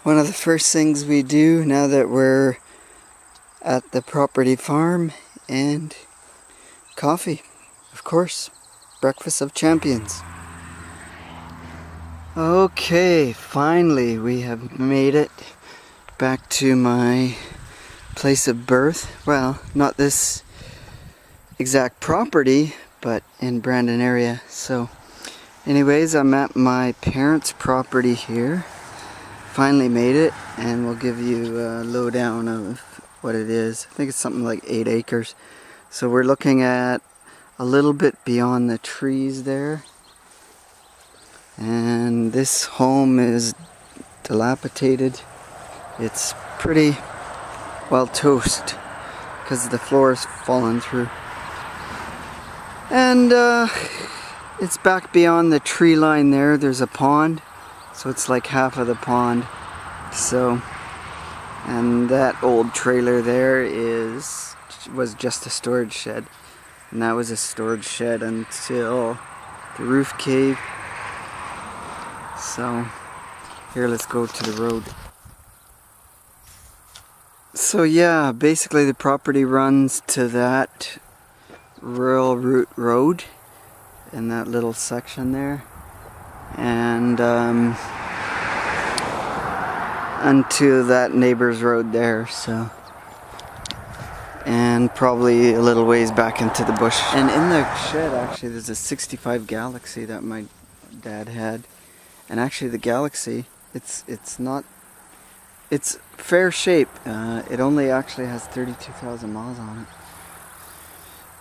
One of the first things we do now that we're at the property farm, and coffee, of course, breakfast of champions. Okay, finally we have made it back to my place of birth. Well, not this exact property, but in Brandon area. So anyways, I'm at my parents' property here. Finally made it, and we'll give you a lowdown of what it is. I think it's something like 8 acres. So we're looking at a little bit beyond the trees there. And this home is dilapidated. It's pretty well toast because the floor has fallen through. And it's back beyond the tree line there. There's a pond. So it's like half of the pond. So, and that old trailer there was just a storage shed. And that was a storage shed until the roof caved. So, here, let's go to the road. So yeah, basically the property runs to that rural route road in that little section there. And unto that neighbor's road there, so, and probably a little ways back into the bush. And in the shed, actually, there's a 65 Galaxy that my dad had. And actually the Galaxy, it's fair shape. It only actually has 32,000 miles on it.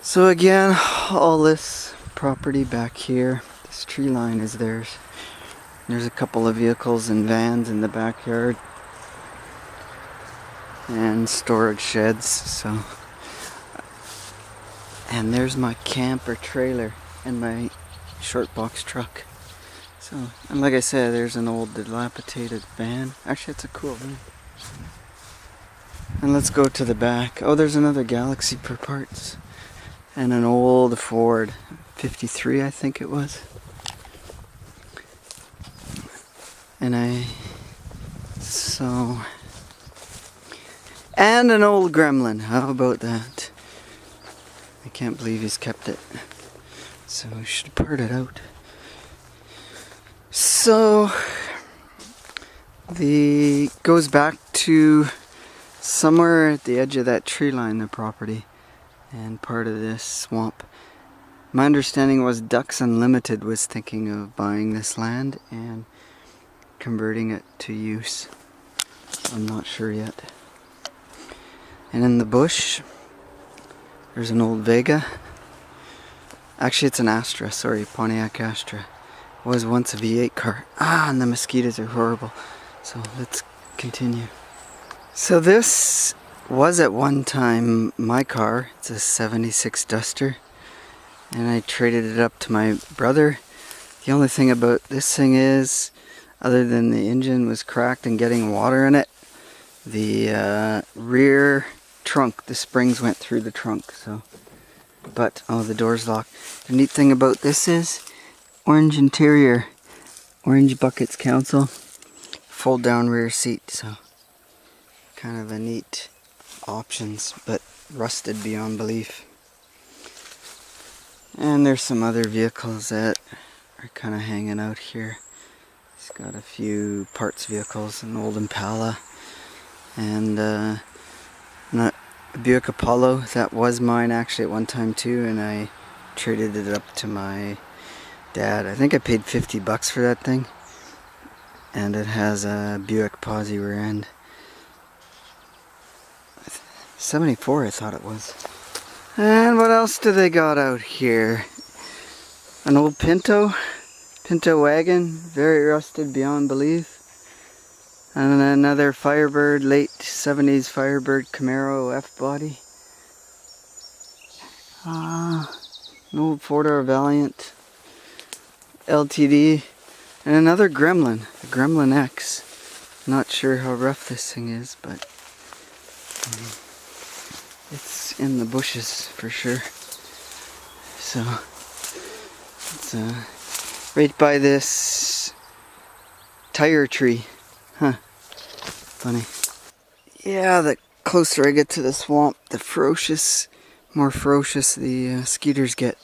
So again, all this property back here, this tree line is theirs. There's a couple of vehicles and vans in the backyard. And storage sheds, so. And there's my camper trailer and my short box truck. So, and like I said, there's an old dilapidated van. Actually, it's a cool van. And let's go to the back. Oh, there's another Galaxy for parts. And an old Ford 53, I think it was. And and an old Gremlin. How about that? I can't believe he's kept it. So we should part it out. So goes back to somewhere at the edge of that tree line, the property, and part of this swamp. My understanding was Ducks Unlimited was thinking of buying this land and converting it to use. I'm not sure yet. And in the bush, there's an old Vega. Actually, it's an Astra, sorry, Pontiac Astra. It was once a V8 car. And the mosquitoes are horrible. So let's continue. So this was at one time my car. It's a 76 Duster. And I traded it up to my brother. The only thing about this thing is, other than the engine was cracked and getting water in it, the rear trunk, the springs went through the trunk, so. But, oh, the door's locked. The neat thing about this is orange interior, Orange Buckets Council, fold down rear seat, so kind of a neat options, but rusted beyond belief. And there's some other vehicles that are kind of hanging out here. It's got a few parts vehicles, an old Impala, and a Buick Apollo. That was mine actually at one time too, and I traded it up to my dad. I think I paid $50 for that thing, and it has a Buick Posi rear end. 74 I thought it was. And what else do they got out here? An old Pinto wagon, very rusted beyond belief. And another Firebird, late 70s Firebird Camaro F-body. An old 4-door Valiant LTD. And another Gremlin, a Gremlin X. Not sure how rough this thing is, but it's in the bushes for sure. So, it's right by this tire tree. Huh. funny. Yeah, the closer I get to the swamp, the more ferocious the skeeters get.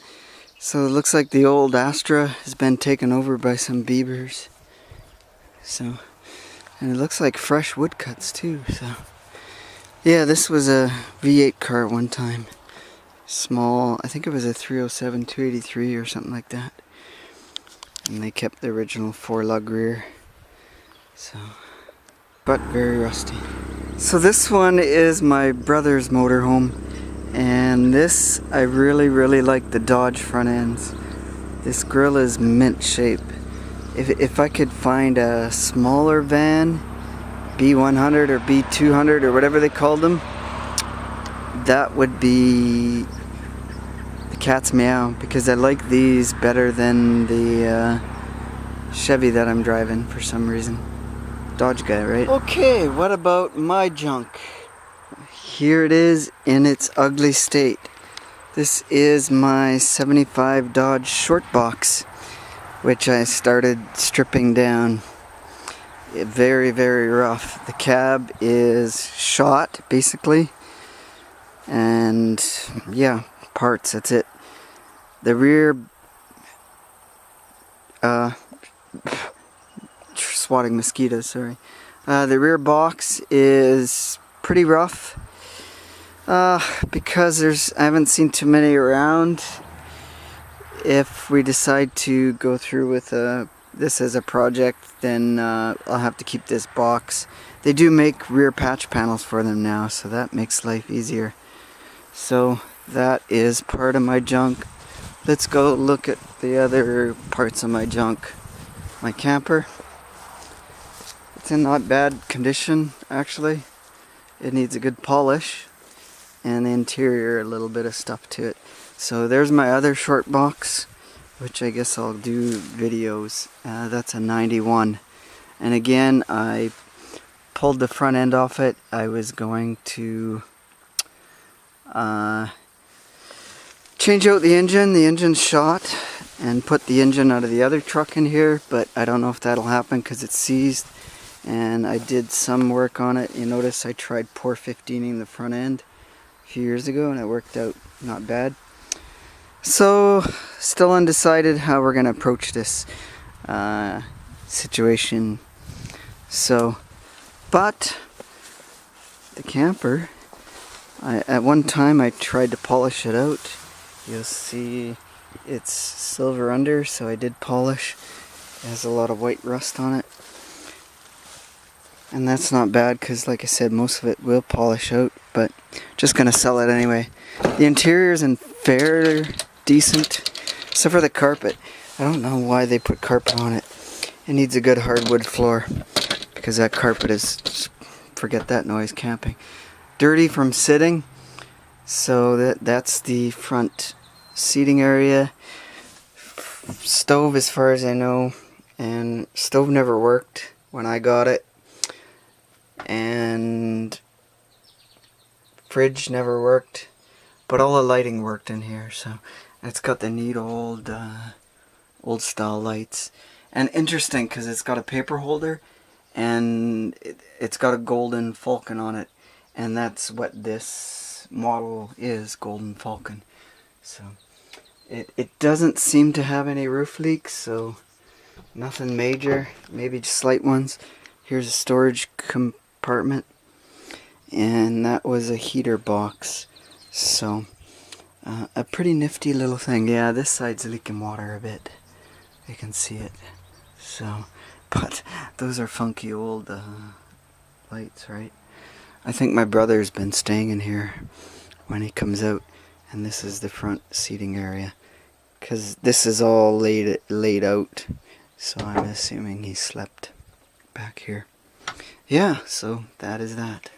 So it looks like the old Astra has been taken over by some beavers. So, and it looks like fresh woodcuts too. So, yeah, this was a V8 car at one time. Small, I think it was a 307 283 or something like that. And they kept the original 4-lug rear. So, but very rusty. So this one is my brother's motorhome, and this, I really like the Dodge front ends. This grill is mint shape. If I could find a smaller van, B100 or B200 or whatever they called them, that would be the cat's meow, because I like these better than the Chevy that I'm driving for some reason. Dodge guy, right? Okay, what about my junk? Here it is in its ugly state. This is my 75 Dodge short box, which I started stripping down. Very rough. The cab is shot, basically. And yeah, parts, that's it. The rear swatting mosquitoes, sorry. The rear box is pretty rough because I haven't seen too many around. If we decide to go through with this as a project, then I'll have to keep this box. They do make rear patch panels for them now, so that makes life easier. So that is part of my junk. Let's go look at the other parts of my junk. My camper. It's in not bad condition, actually. It needs a good polish, and the interior, a little bit of stuff to it. So there's my other short box, which I guess I'll do videos. That's a 91. And again, I pulled the front end off it. I was going to change out the engine. The engine's shot, and put the engine out of the other truck in here, but I don't know if that'll happen because it's seized. And I did some work on it. You notice I tried pour 15ing the front end a few years ago, and it worked out not bad. So, still undecided how we're going to approach this situation. So, but the camper, at one time I tried to polish it out. You'll see it's silver under, so I did polish. It has a lot of white rust on it. And that's not bad because, like I said, most of it will polish out, but just going to sell it anyway. The interior is in fair, decent, except for the carpet. I don't know why they put carpet on it. It needs a good hardwood floor because that carpet is, forget that noise, camping. Dirty from sitting, so that's the front seating area. Stove, as far as I know, and stove never worked when I got it. And fridge never worked, but all the lighting worked in here. So it's got the neat old style lights, and interesting because it's got a paper holder, and it's got a golden falcon on it, and that's what this model is, golden falcon. So it doesn't seem to have any roof leaks, so nothing major, maybe just slight ones. Here's a storage compartment, and that was a heater box. So a pretty nifty little thing. Yeah, this side's leaking water a bit, you can see it. So, but those are funky old lights, right? I think my brother's been staying in here when he comes out, and this is the front seating area because this is all laid out, so I'm assuming he slept back here. Yeah, so that is that.